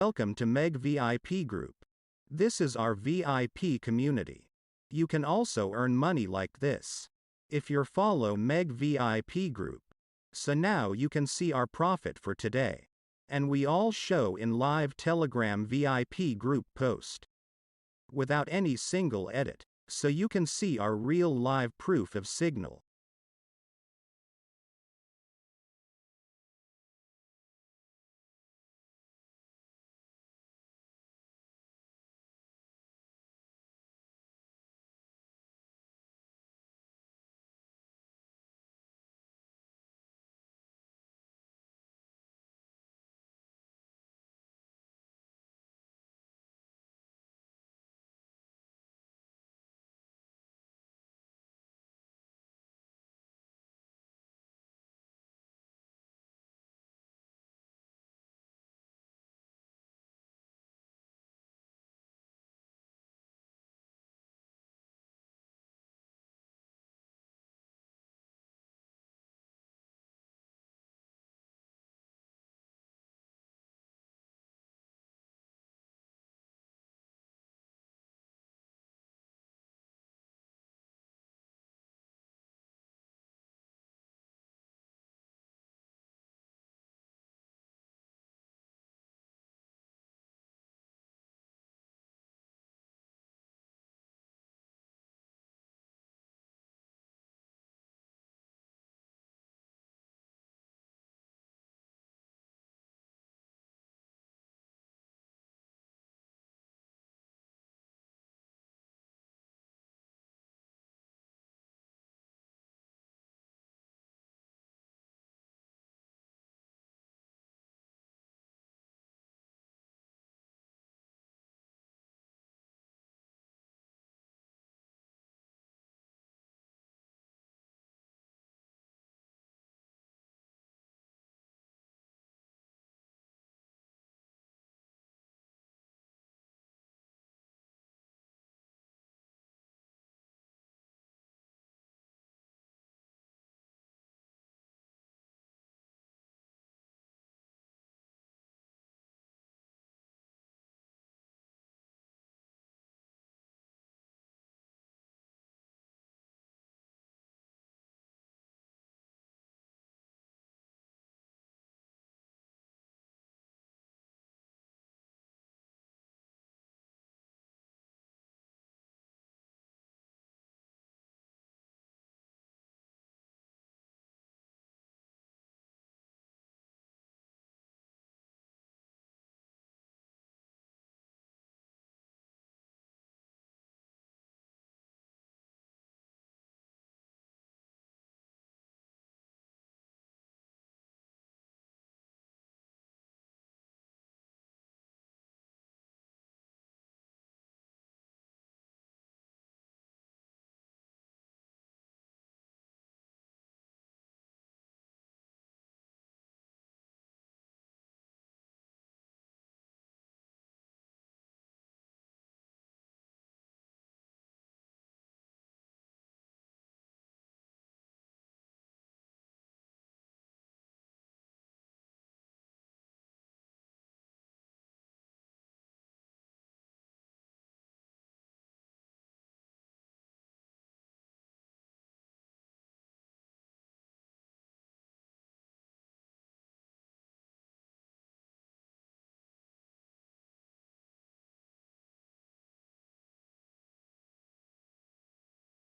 Welcome to Meg VIP Group. This is our VIP community. You can also earn money like this if you follow Meg VIP Group. So now you can see our profit for today. And we all show in live Telegram VIP group post without any single edit. So you can see our real live proof of signal.